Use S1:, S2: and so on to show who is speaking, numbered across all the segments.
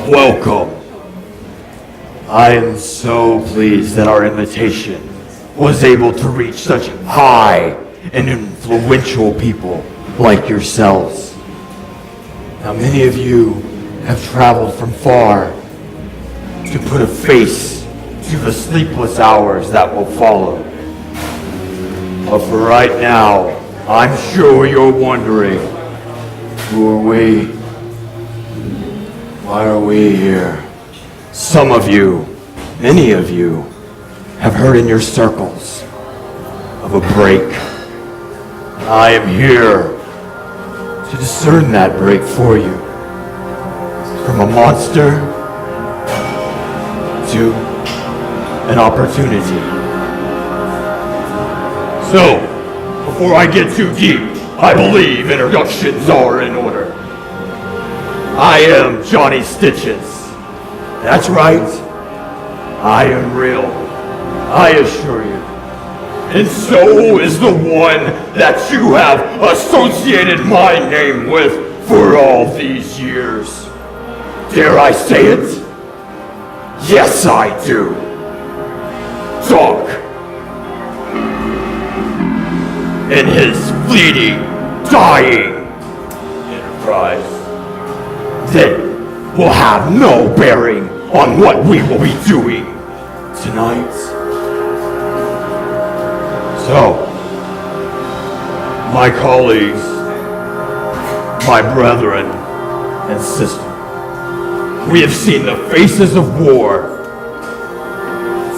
S1: Welcome. I am so pleased that our invitation was able to reach such high and influential people like yourselves. Now, many of you have traveled from far to put a face to the sleepless hours that will follow. But for right now, I'm sure you're wondering, who are we? Why are we here? Some of you, many of you, have heard in your circles of a break. I am here to discern that break for you. From a monster to an opportunity. So, before I get too deep, I believe introductions are in order. I am Johnny Stitches. That's right. I am real. I assure you. And so is the one that you have associated my name with for all these years. Dare I say it? Yes, I do. Talk. In his fleeting, dying enterprise that will have no bearing on what we will be doing tonight. So, my colleagues, my brethren and sisters, we have seen the faces of war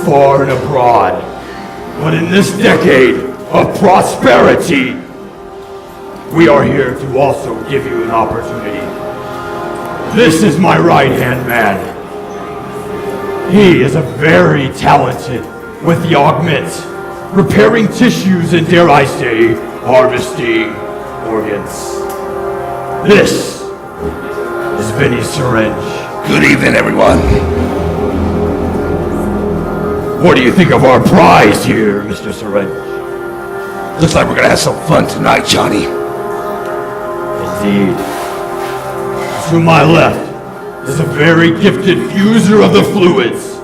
S1: far and abroad, but in this decade of prosperity, we are here to also give you an opportunity. This is my right-hand man. He is a very talented with the augment, repairing tissues and, dare I say, harvesting organs. This is Vinnie Syringe.
S2: Good evening, everyone.
S1: What do you think of our prize here, Mr. Syringe?
S2: Looks like we're gonna have some fun tonight, Johnny.
S1: Indeed. To my left is a very gifted fuser of the fluids,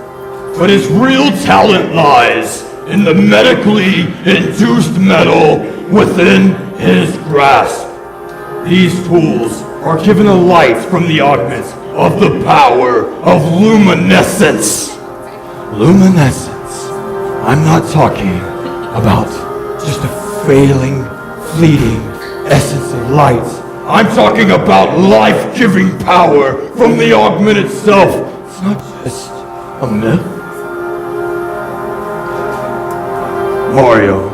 S1: but his real talent lies in the medically induced metal within his grasp. These tools are given a light from the augment of the power of luminescence. Luminescence. I'm not talking about just a failing, fleeting essence of light. I'm talking about life-giving power from the augment itself. It's not just a myth. Mario,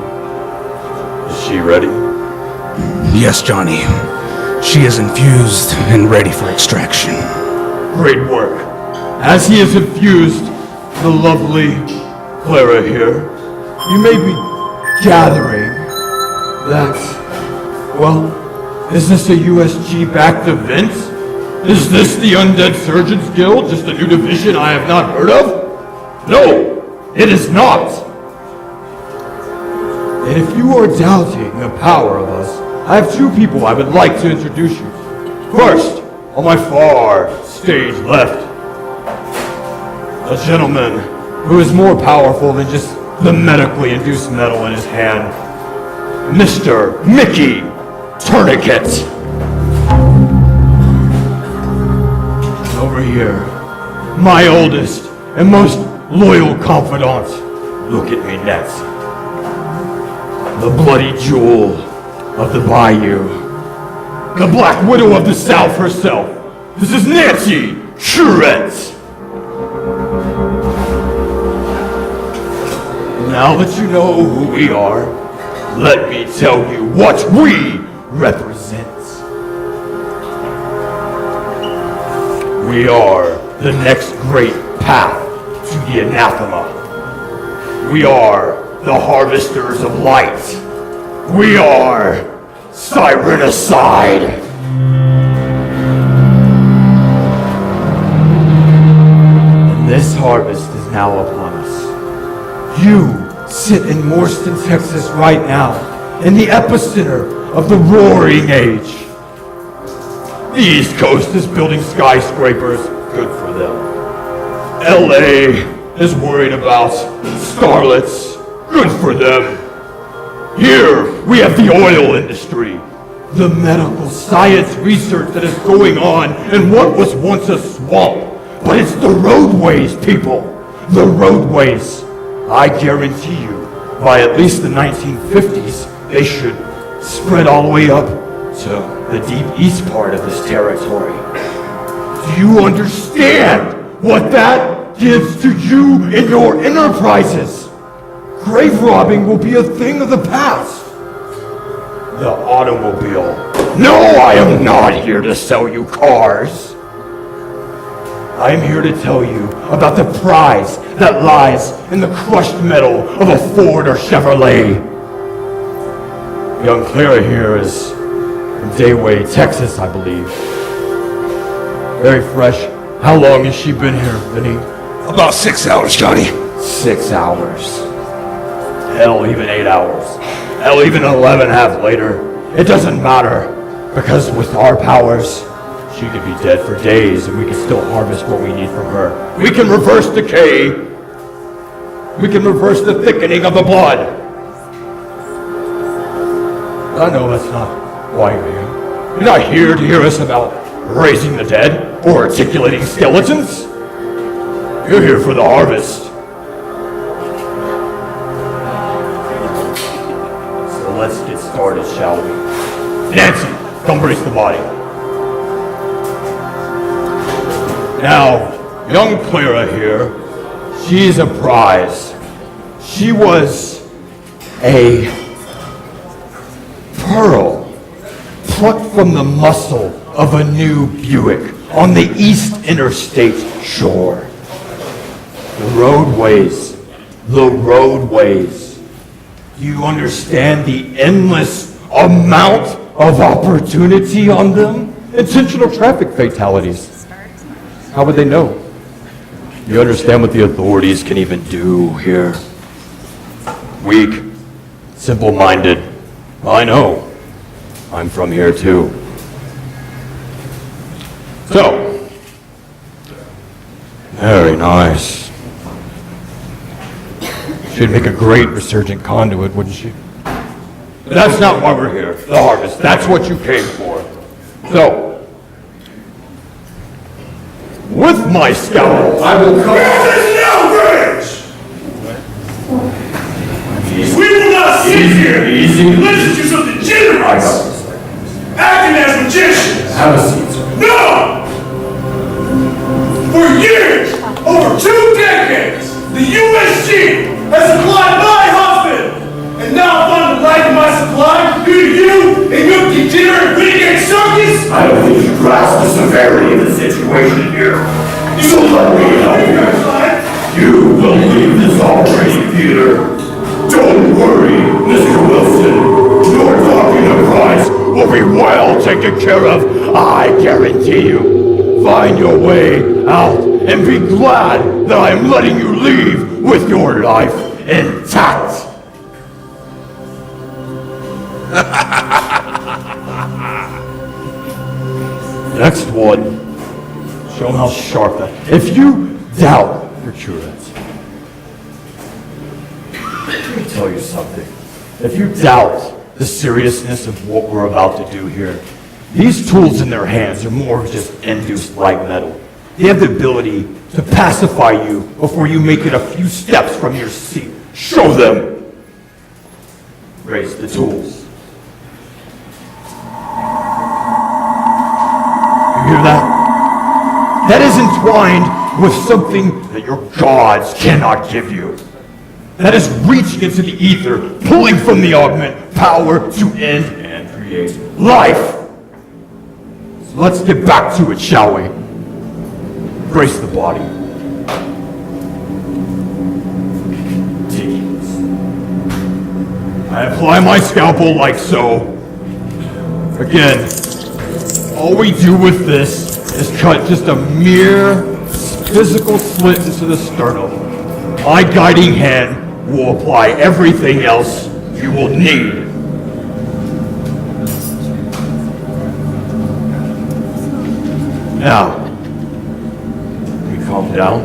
S1: is she ready?
S2: Yes, Johnny. She is infused and ready for extraction.
S1: Great work. As he is infused, the lovely Claira here, you may be gathering that, well, is this a USG-backed event? Is this the Undead Surgeons Guild, just a new division I have not heard of? No, it is not. And if you are doubting the power of us, I have two people I would like to introduce you. First, on my far stage left, a gentleman who is more powerful than just the medically induced metal in his hand, Mr. Mikey Tourniquet. Over here, my oldest and most loyal confidant. Look at me, Nancy. The bloody jewel of the bayou. The Black Widow of the South herself. This is Nancy Curette. Now that you know who we are, let me tell you what we represent. We are the next great path to the anathema. We are the harvesters of light. We are Sirenicide. And this harvest is now upon us. You sit in Morston, Texas right now, in the epicenter of the roaring age. The East Coast is building skyscrapers, good for them. LA is worried about starlets. Good for them. Here, we have the oil industry. The medical science research that is going on in what was once a swamp. But it's the roadways, people. The roadways. I guarantee you, by at least the 1950s, they should spread all the way up to the deep east part of this territory. Do you understand what that gives to you in your enterprises? Grave robbing will be a thing of the past. The automobile. No, I am not here to sell you cars. I am here to tell you about the prize that lies in the crushed metal of a Ford or Chevrolet. Young Claira here is from Dayway, Texas, I believe. Very fresh. How long has she been here, Vinnie?
S2: About 6 hours, Johnny.
S1: 6 hours. Hell, even 8 hours. Hell, even 11 half later. It doesn't matter, because with our powers, she could be dead for days and we can still harvest what we need from her. We can reverse decay. We can reverse the thickening of the blood. I know that's not why you're here. You're not here to hear us about raising the dead or articulating skeletons. You're here for the harvest. So let's get started, shall we? Nancy, come brace the body. Now, young Claira here, she's a prize. She was a pearl plucked from the muscle of a new Buick on the East Interstate shore. The roadways. Do you understand the endless amount of opportunity on them? Intentional traffic fatalities. How would they know? You understand what the authorities can even do here? Weak, simple-minded. I know. I'm from here too. So, very nice. She'd make a great resurgent conduit, wouldn't she? But that's not why we're here. The harvest. That's what you came for. So, with my scalpel, I will come.
S3: This is an outrage! We will not sit here and listen to some degenerates acting as magicians.
S1: Have a seat, sir.
S3: No! For years, over 2 decades, the USG has supplied my husband, and now I'm on the lack of my supply due to you and your degenerate renegade circus?
S1: I don't think you grasp the severity of the situation here. So let me help you. You will leave this operating theater. Don't worry, Mr. Wilson. Your dog enterprise will be well taken care of, I guarantee you. Find your way out and be glad that I am letting you leave with your life intact. Next one. Show them how sharp that. If you doubt your Curette, let me tell you something. If you doubt the seriousness of what we're about to do here, these tools in their hands are more of just induced light metal. They have the ability to pacify you before you make it a few steps from your seat. Show them. Raise the tools. You hear that? That is entwined with something that your gods cannot give you. That is reaching into the ether, pulling from the augment power to end and create life. So let's get back to it, shall we? Brace the body. Take it. I apply my scalpel like so. Again, all we do with this is cut just a mere physical slit into the sternum. My guiding hand will apply everything else you will need. Now, calm down.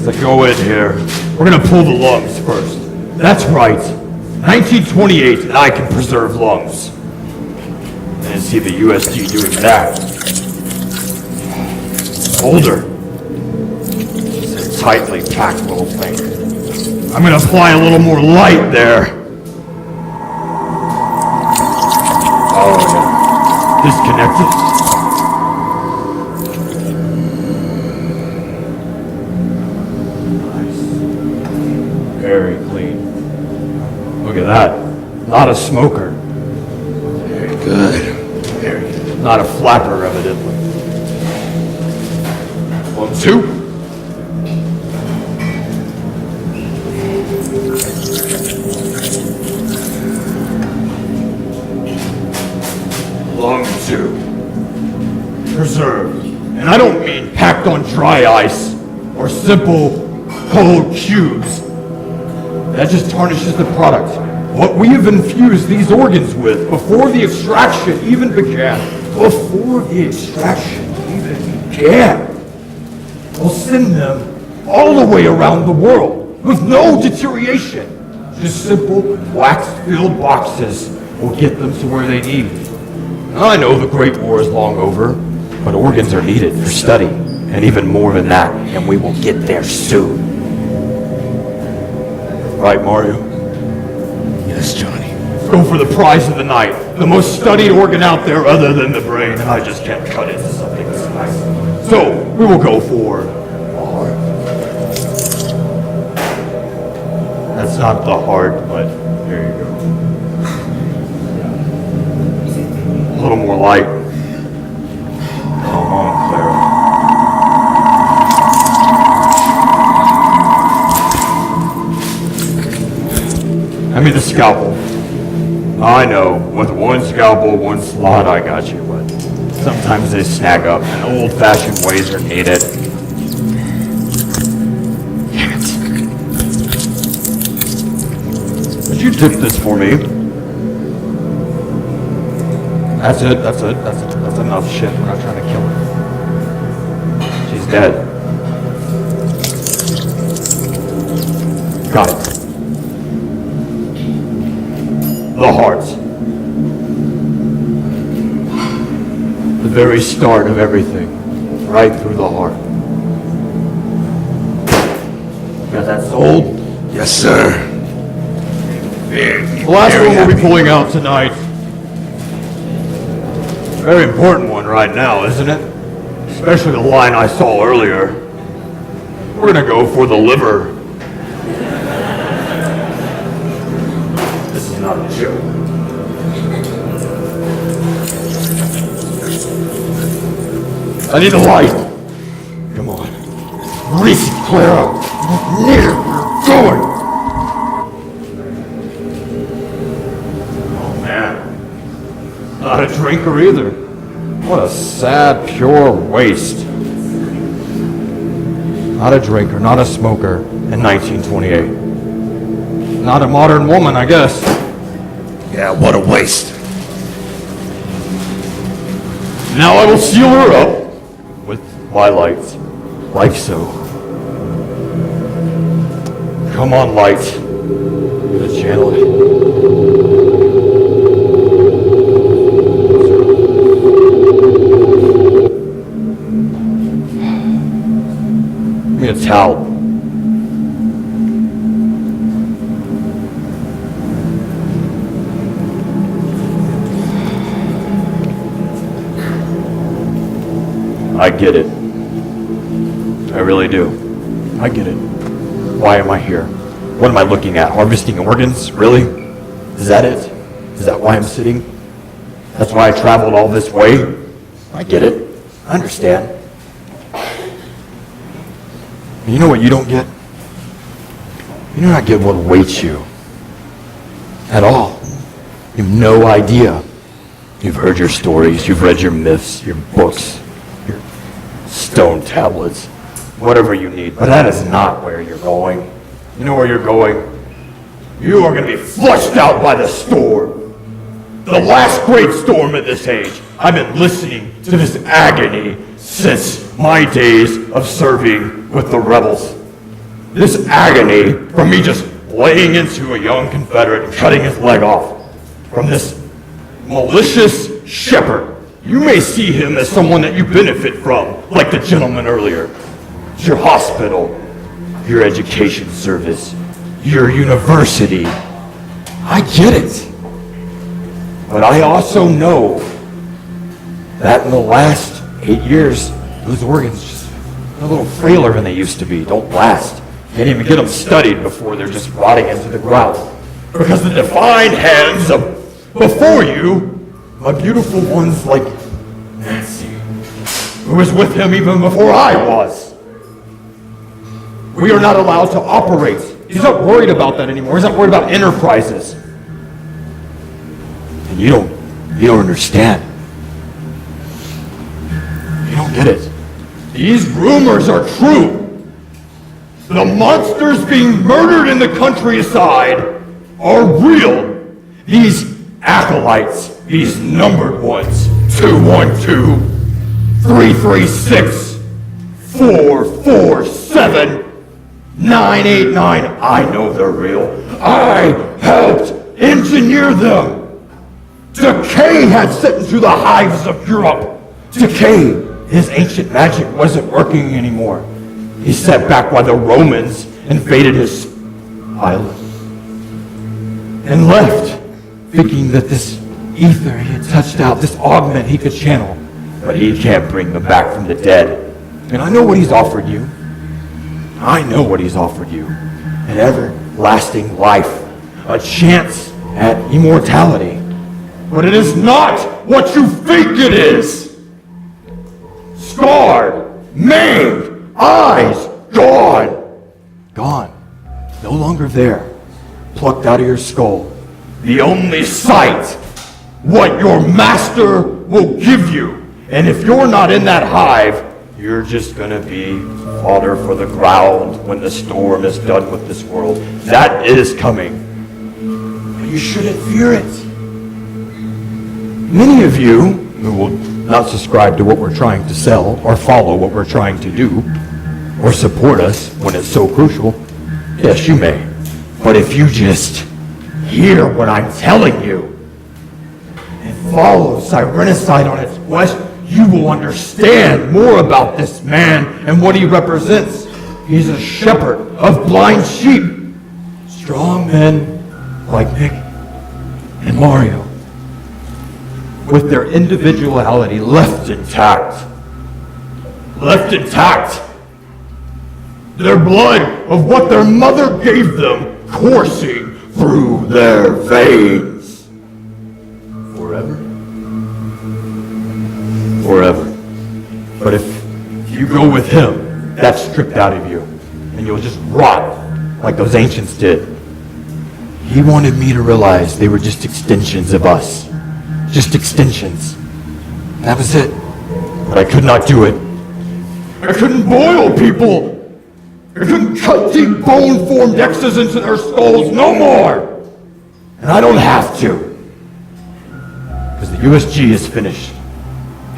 S1: Let's go in here. We're gonna pull the lungs first. That's right. 1928, and I can preserve lungs. And see the USG doing that. Older. It's a tightly packed little thing. I'm gonna apply a little more light there. Oh, yeah. Disconnected. Nice. Very clean. Look at that. Not a smoker. Very good. Very good. Not a flapper, evidently. 1, 2. Lung 2. Preserved. And I don't mean packed on dry ice or simple cold cubes. That just tarnishes the product. What we have infused these organs with before the extraction even began. Before the extraction even began. We'll send them all the way around the world with no deterioration. Just simple wax-filled boxes will get them to where they need. I know the Great War is long over, but organs are needed for study, and even more than that, and we will get there soon. Right, Mario?
S2: Yes, Johnny.
S1: Let's go for the prize of the night. The most studied organ out there other than the brain, and I just can't cut into something this nice. So, we will go for the heart. That's not the heart, but there you go. A little more light. Come on, Claira. Hand me the scalpel. I know, with one scalpel, one slot, I got you, but sometimes they snag up, and old-fashioned ways are needed. Damn it. Would you dip this for me? That's it. That's enough shit. We're not trying to kill her. She's dead. Got it. The heart. The very start of everything. Right through the heart. Got that sold?
S2: Yes, sir.
S1: The last one we'll be pulling out tonight. Very important one right now, isn't it? Especially the line I saw earlier. We're gonna go for the liver. This is not a joke. I need a light. Come on. Release it, Claira. Near, we're going. Oh man. Not a drinker either. What a sad, pure waste. Not a drinker, not a smoker in 1928. Not a modern woman, I guess.
S2: Yeah, what a waste.
S1: Now I will seal her up with my lights, like so. Come on, light. The channel. Give me a towel. I get it. I really do. I get it. Why am I here? What am I looking at? Harvesting organs? Really? Is that it? Is that why I'm sitting? That's why I traveled all this way? I get it. I understand. You know what you don't get? You do not get what awaits you. At all. You have no idea. You've heard your stories, you've read your myths, your books, your stone tablets, whatever you need. But that is not where you're going. You know where you're going? You are going to be flushed out by the storm. The last great storm of this age. I've been listening to this agony since my days of serving with the rebels. This agony from me just laying into a young Confederate and cutting his leg off. From this malicious shepherd. You may see him as someone that you benefit from, like the gentleman earlier. Your hospital, your education service, your university. I get it. But I also know that in the last 8 years, those organs just a little frailer than they used to be, don't last. Can't even get them studied before they're just rotting into the ground. Because the divine hands of before you, my beautiful ones like Nancy, who was with him even before I was. We are not allowed to operate. He's not worried about that anymore. He's not worried about enterprises. And you don't understand. You don't get it. These rumors are true. The monsters being murdered in the countryside are real. These acolytes, these numbered ones, 212-336-447-989. I know they're real. I helped engineer them. Decay had set into the hives of Europe. Decay, his ancient magic wasn't working anymore. He sat back while the Romans invaded his island and left, thinking that this ether he had touched out, this augment he could channel. But he can't bring them back from the dead. And I know what he's offered you. I know what he's offered you. An everlasting life. A chance at immortality. But it is not what you think it is. Scarred, maimed, eyes gone. Gone. No longer there. Plucked out of your skull. The only sight, what your master will give you. And if you're not in that hive, you're just gonna be fodder for the ground when the storm is done with this world. That is coming. But you shouldn't fear it. Many of you who will not subscribe to what we're trying to sell or follow what we're trying to do or support us when it's so crucial, yes, you may. But if you just hear what I'm telling you and follow Sirenicide on its quest, you will understand more about this man and what he represents. He's a shepherd of blind sheep. Strong men like Nick and Mario, with their individuality left intact. Left intact. Their blood of what their mother gave them coursing through their veins. Forever? Forever. But if you go with him, that's stripped out of you, and you'll just rot like those ancients did. He wanted me to realize they were just extensions of us. Just extensions. That was it. But I could not do it. I couldn't boil people. I couldn't cut deep bone-formed X's into their skulls no more. And I don't have to. Because the USG is finished.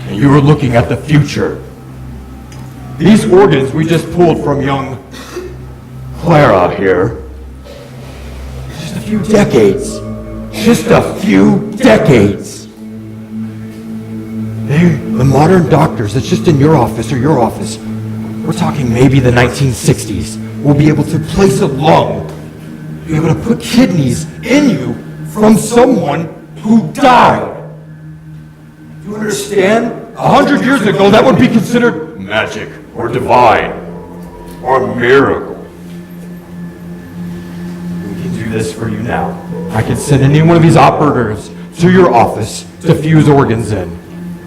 S1: And you are looking at the future. These organs we just pulled from young Claira here. Just a few decades. Just a few decades. The modern doctors that's just in your office or your office, we're talking maybe the 1960s, will be able to place a lung, be able to put kidneys in you from someone who died. Do you understand? 100 years ago, that would be considered magic or divine or a miracle. We can do this for you now. I can send any one of these operatives to your office to fuse organs in.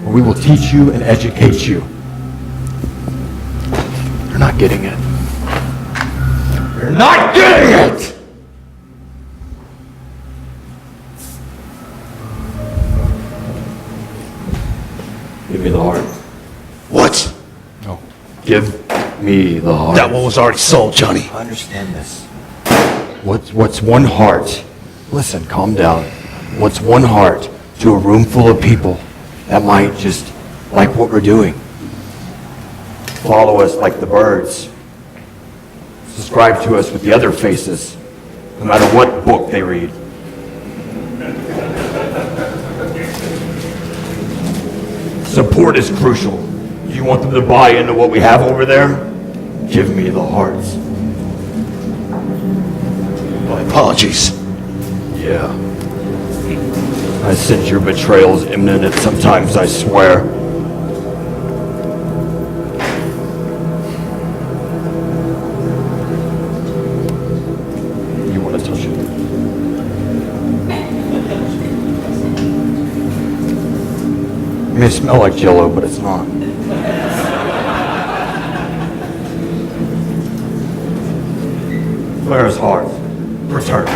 S1: We will teach you and educate you. You're not getting it. You're not getting it! Give me the heart.
S2: What?
S1: No. Give me the heart.
S2: That one was already sold, Johnny.
S1: I understand this. What's one heart? Listen, calm down. What's one heart to a room full of people that might just like what we're doing? follow us like the birds. Subscribe to us with the other faces, no matter what book they read. Support is crucial. If you want them to buy into what we have over there, give me the hearts.
S2: My apologies.
S1: Yeah. I sense your betrayal is imminent sometimes, I swear. You want to touch it? It may smell like Jell-O, but it's not. Claira's heart, return.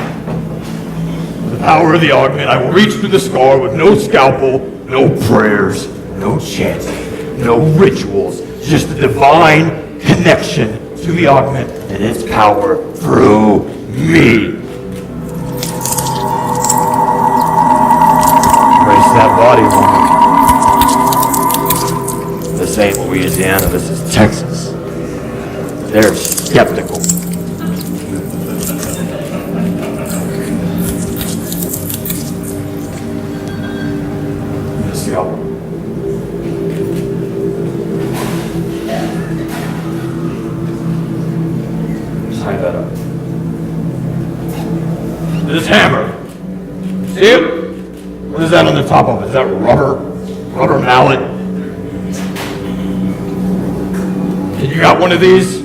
S1: With the power of the augment, I will reach through the scar with no scalpel, no prayers, no chanting, no rituals, just a divine connection to the augment and its power through me. Embrace that body, woman. This ain't Louisiana, this is Texas. They're skeptical. Tie that up. This hammer. See it? What is that on the top of it? Is that rubber? Rubber mallet? And you got one of these?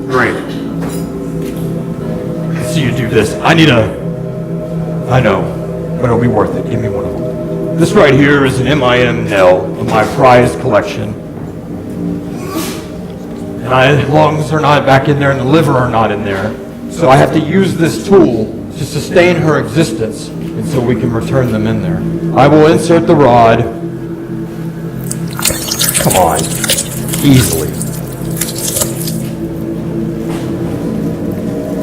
S1: Great. Let's see you do this. I know, but it'll be worth it. Give me one of them. This right here is an MIM nail of my prized collection. And my lungs are not back in there and the liver are not in there. So I have to use this tool to sustain her existence until we can return them in there. I will insert the rod. Come on. Easily.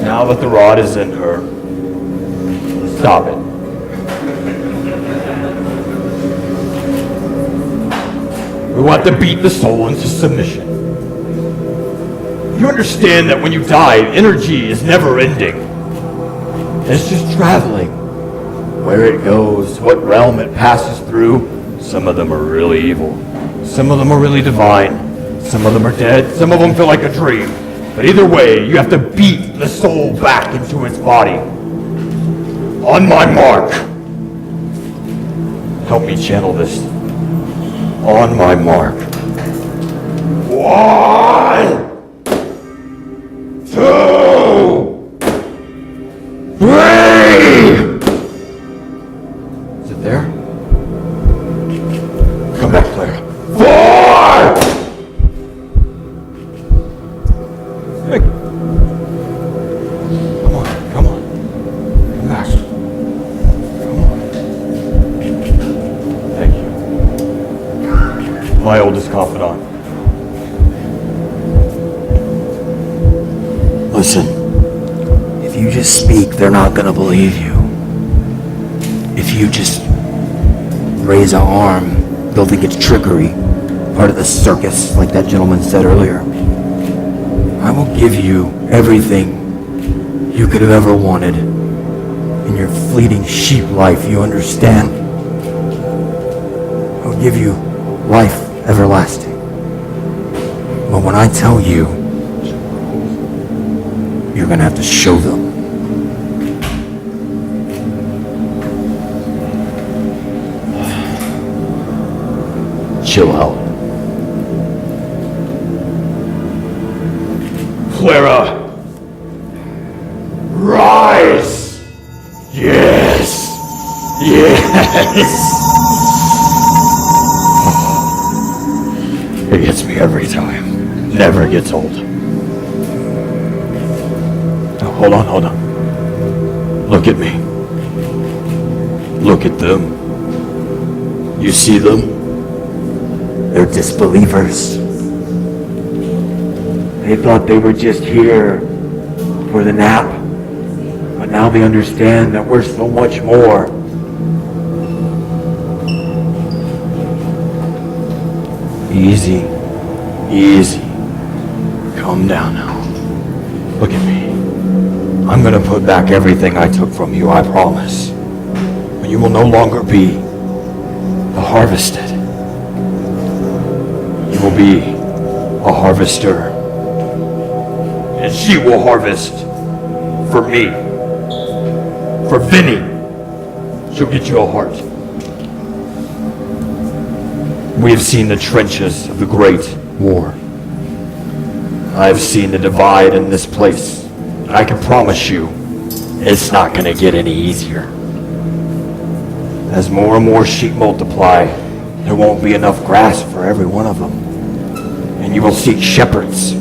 S1: Now that the rod is in her, stop it. We want to beat the soul into submission. You understand that when you die, energy is never ending. It's just traveling. Where it goes, what realm it passes through. Some of them are really evil. Some of them are really divine. Some of them are dead. Some of them feel like a dream. But either way, you have to beat the soul back into its body. On my mark. Help me channel this. On my mark. 1, 2, 3. Is it there? Come back, Claira. 4. Hey. Come on. Come back. Thank you. My oldest confidant.
S4: Listen, if you just speak, they're not gonna believe you. If you just raise an arm, they'll think it's trickery, part of the circus, like that gentleman said earlier. I will give you everything you could have ever wanted in your fleeting sheep life, you understand? I'll give you life everlasting. But when I tell you, you're gonna have to show them.
S1: Chill out. Claira! Rise! Yes! Yes! It gets me every time. Never gets old. Now, hold on. Look at me. Look at them. You see them?
S4: They're disbelievers. They thought they were just here for the nap, but now they understand that we're so much more.
S1: Easy.
S4: Calm down now. Look at me. I'm gonna put back everything I took from you, I promise. But you will no longer be the harvested. You will be a harvester.
S1: And she will harvest for me. For Vinnie. She'll get you a heart. We have seen the trenches of the Great War. I have seen the divide in this place. And I can promise you, it's not going to get any easier. As more and more sheep multiply, there won't be enough grass for every one of them. And you will seek shepherds.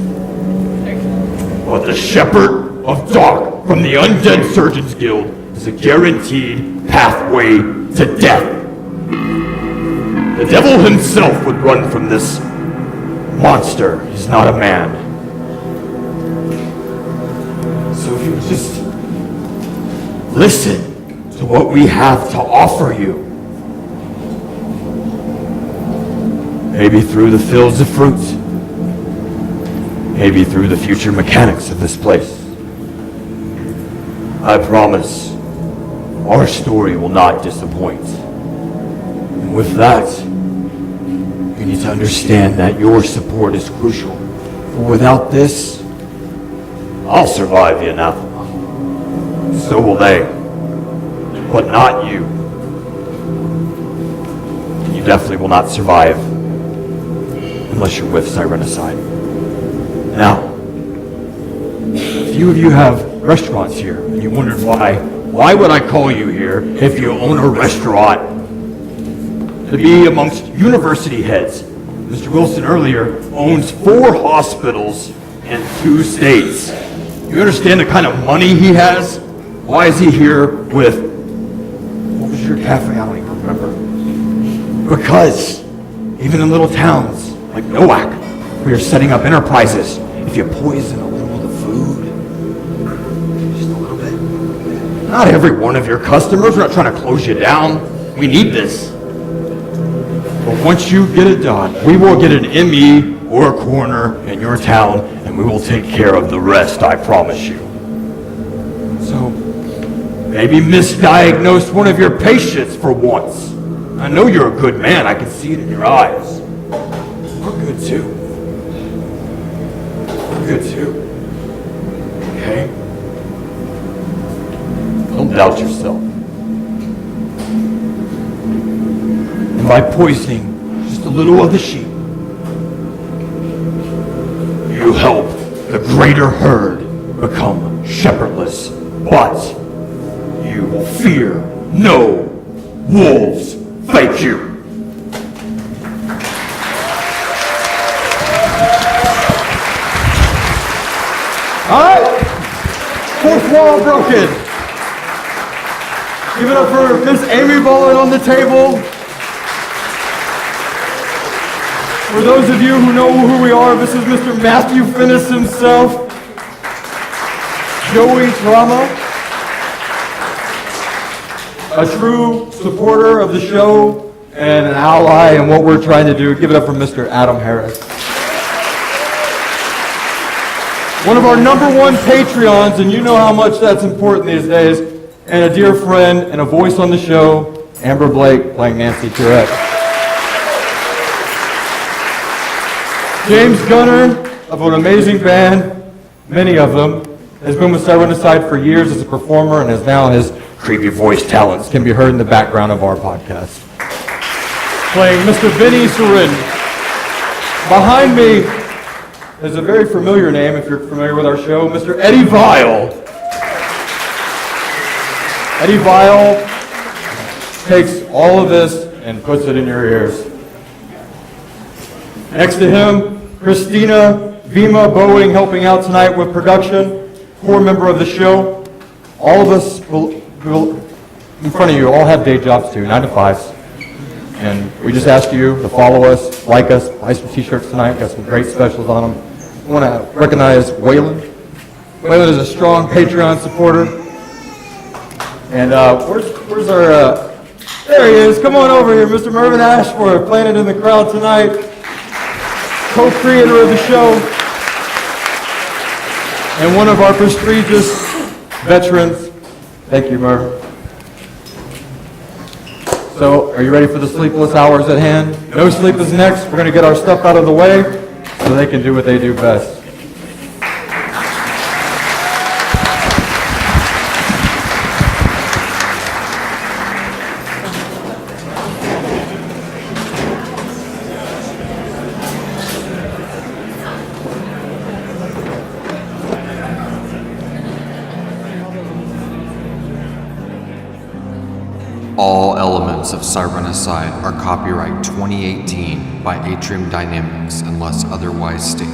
S1: But the shepherd of Dark from the Undead Surgeons Guild is a guaranteed pathway to death. The devil himself would run from this monster. He's not a man. So if you just listen to what we have to offer you, maybe through the fields of fruit, maybe through the future mechanics of this place, I promise our story will not disappoint. And with that, you need to understand that your support is crucial. For without this, I'll survive the anathema. So will they. But not you. And you definitely will not survive unless you're with Sirenicide. Now, a few of you have restaurants here, and you wondered why would I call you here if you own a restaurant? To be amongst university heads. Mr. Wilson earlier owns 4 hospitals in 2 states. You understand the kind of money he has? Why is he here with, what was your cafe? I don't even remember. Because even in little towns like Nowak, where you're setting up enterprises, if you poison a little of the food, just a little bit, not every one of your customers, we're not trying to close you down. We need this. But once you get it done, we will get an ME or a corner in your town, and we will take care of the rest, I promise you. So, maybe misdiagnose one of your patients for once. I know you're a good man, I can see it in your eyes. We're good too. We're good too. Okay? Don't doubt yourself. And by poisoning just a little of the sheep, you help the greater herd become shepherdless, but you will fear no wolves. Thank you. All right, 4th wall broken. Give it up for Miss Amy Bowlin on the table. For those of you who know who we are, this is Mr. Matthew Finnis himself, Joey Drama, a true supporter of the show and an ally in what we're trying to do. Give it up for Mr. Adam Harris. One of our #1 Patreons, and you know how much that's important these days, and a dear friend and a voice on the show, Amber Blake playing Nancy Curette. James Gunner of an amazing band, many of them, has been with Sirenicide for years as a performer and is now his creepy voice talents can be heard in the background of our podcast. Playing Mr. Vinnie Syringe. Behind me is a very familiar name if you're familiar with our show, Mr. Eddie Vial. Eddie Vial takes all of this and puts it in your ears. Next to him, Christina Vima Boeing helping out tonight with production, core member of the show. All of us will in front of you all have day jobs too, 9 to 5s. And we just ask you to follow us, like us, buy some t-shirts tonight, got some great specials on them. I want to recognize Waylon. Waylon is a strong Patreon supporter. And where's our, there he is, come on over here, Mr. Mervin Ashworth, playing it in the crowd tonight. Co-creator of the show.
S5: and one of our prestigious veterans. Thank you, Mervin. So, are you ready for the sleepless hours at hand? No Sleep is next. We're going to get our stuff out of the way so they can do what they do best.
S6: All elements of Sirenicide are copyright 2018 by Atrium Dynamics unless otherwise stated.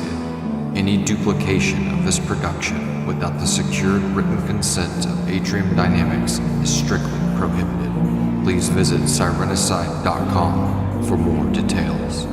S6: Any duplication of this production without the secured written consent of Atrium Dynamics is strictly prohibited. Please visit Sirenicide.com for more details.